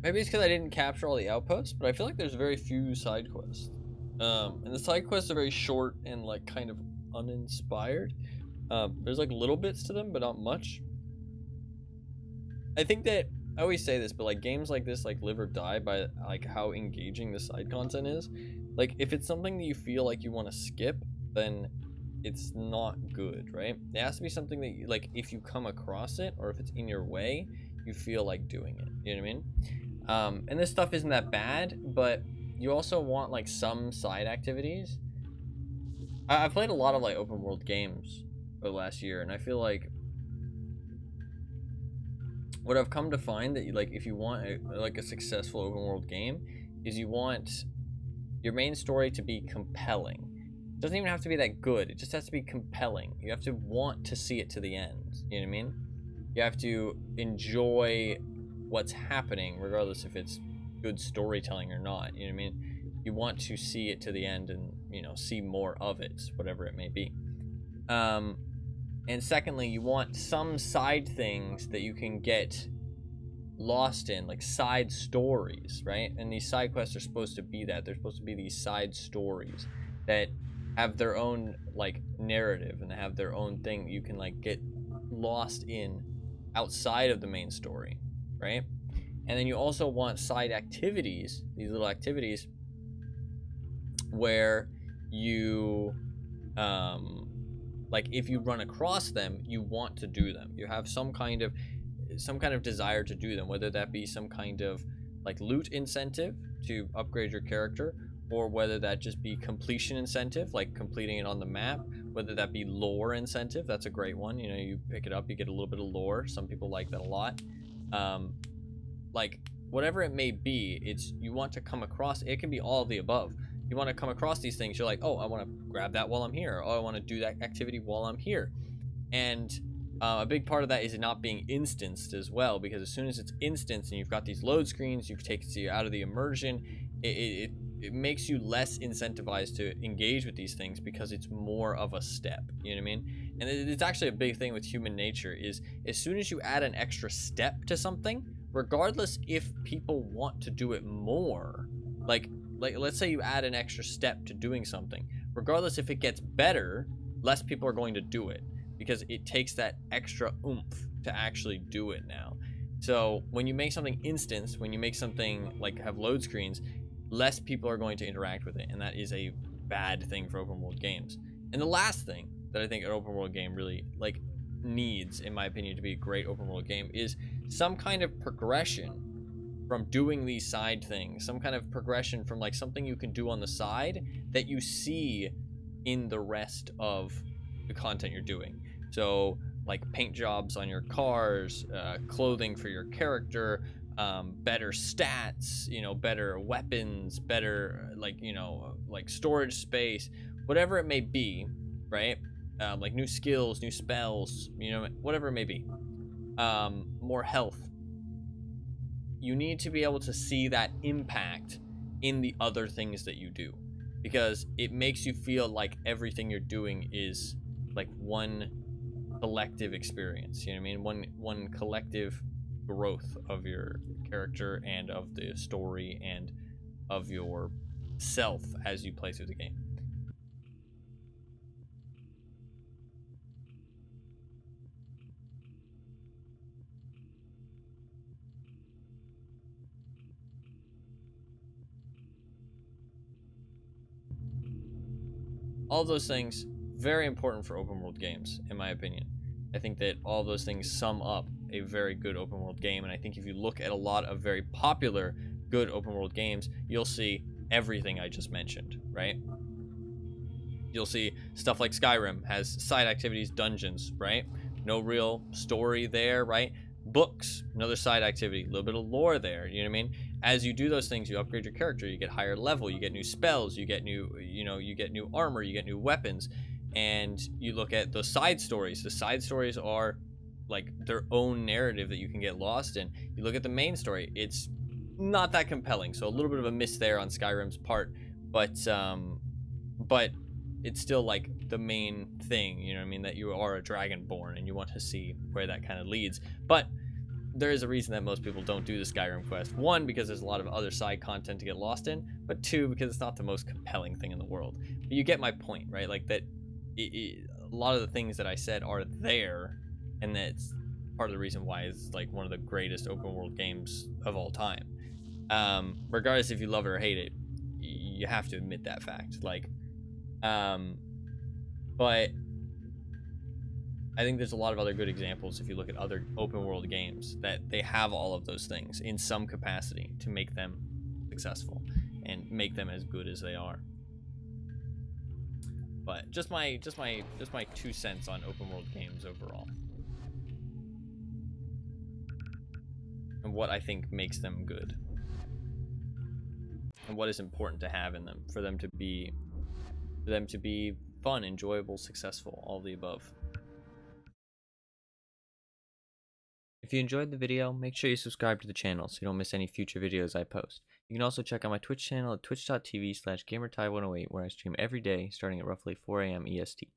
Maybe it's because I didn't capture all the outposts, but I feel like there's very few side quests. And the side quests are very short and like kind of uninspired. There's like little bits to them, but not much. I think that I always say this, but like games like this like live or die by like how engaging the side content is. Like if it's something that you feel like you want to skip, then it's not good, right? It has to be something that you, like if you come across it or if it's in your way, you feel like doing it. You know what I mean? And this stuff isn't that bad, but you also want like some side activities. I've played a lot of like open world games for the last year, and I feel like what I've come to find that like if you want a successful open world game is you want your main story to be compelling. It doesn't even have to be that good. It just has to be compelling. You have to want to see it to the end. You know what I mean? You have to enjoy what's happening regardless if it's good storytelling or not. You know what I mean? You want to see it to the end and, you know, see more of it, whatever it may be. And secondly, you want some side things that you can get lost in, like side stories, right? And these side quests are supposed to be that. They're supposed to be these side stories that have their own like narrative and they have their own thing that you can like get lost in outside of the main story, right? And then you also want side activities, these little activities where you like if you run across them, you want to do them. You have some kind of desire to do them, whether that be some kind of like loot incentive to upgrade your character, or whether that just be completion incentive, like completing it on the map, whether that be lore incentive. That's a great one. You know, you pick it up, you get a little bit of lore. Some people like that a lot. Like whatever it may be, it's you want to come across. It can be all of the above. You want to come across these things. You're like, oh, I want to grab that while I'm here. Oh, I want to do that activity while I'm here. And a big part of that is it not being instanced as well, because as soon as it's instanced and you've got these load screens, you take you out of the immersion. It makes you less incentivized to engage with these things because it's more of a step. You know what I mean? And it's actually a big thing with human nature is as soon as you add an extra step to something, regardless if people want to do it more, like let's say you add an extra step to doing something, regardless if it gets better, less people are going to do it because it takes that extra oomph to actually do it now. So when you make something instance, when you make something like have load screens, less people are going to interact with it, and that is a bad thing for open world games. And the last thing that I think an open world game really like needs, in my opinion, to be a great open world game is some kind of progression from doing these side things, some kind of progression from like something you can do on the side that you see in the rest of the content you're doing. So like paint jobs on your cars, clothing for your character, better stats, you know, better weapons, better like, you know, like storage space, whatever it may be, right? Like new skills, new spells, you know, whatever it may be. More health. You need to be able to see that impact in the other things that you do, because it makes you feel like everything you're doing is like one collective experience. You know what I mean? One collective growth of your character and of the story and of your self as you play through the game. All those things, very important for open world games, in my opinion. I think that all those things sum up a very good open world game, and I think if you look at a lot of very popular good open world games, you'll see everything I just mentioned, right? You'll see stuff like Skyrim has side activities, dungeons, right? No real story there, right? Books, another side activity, a little bit of lore there, you know what I mean? As you do those things, you upgrade your character, you get higher level, you get new spells, you get new, you know, you get new armor, you get new weapons. And you look at the side stories. The side stories are like their own narrative that you can get lost in. You look at the main story, it's not that compelling. So a little bit of a miss there on Skyrim's part, but it's still like the main thing, you know what I mean, that you are a dragonborn and you want to see where that kind of leads. But there is a reason that most people don't do the Skyrim quest. One, because there's a lot of other side content to get lost in, but two, because it's not the most compelling thing in the world. But you get my point, right? Like that, a lot of the things that I said are there, and that's part of the reason why it's like one of the greatest open world games of all time. Regardless if you love it or hate it, you have to admit that fact. Like, but I think there's a lot of other good examples if you look at other open world games that they have all of those things in some capacity to make them successful and make them as good as they are. But just my 2 cents on open world games overall. And what I think makes them good. And what is important to have in them for them to be fun, enjoyable, successful, all the above. If you enjoyed the video, make sure you subscribe to the channel so you don't miss any future videos I post. You can also check out my Twitch channel at twitch.tv/gamertie108 where I stream every day starting at roughly 4 AM EST.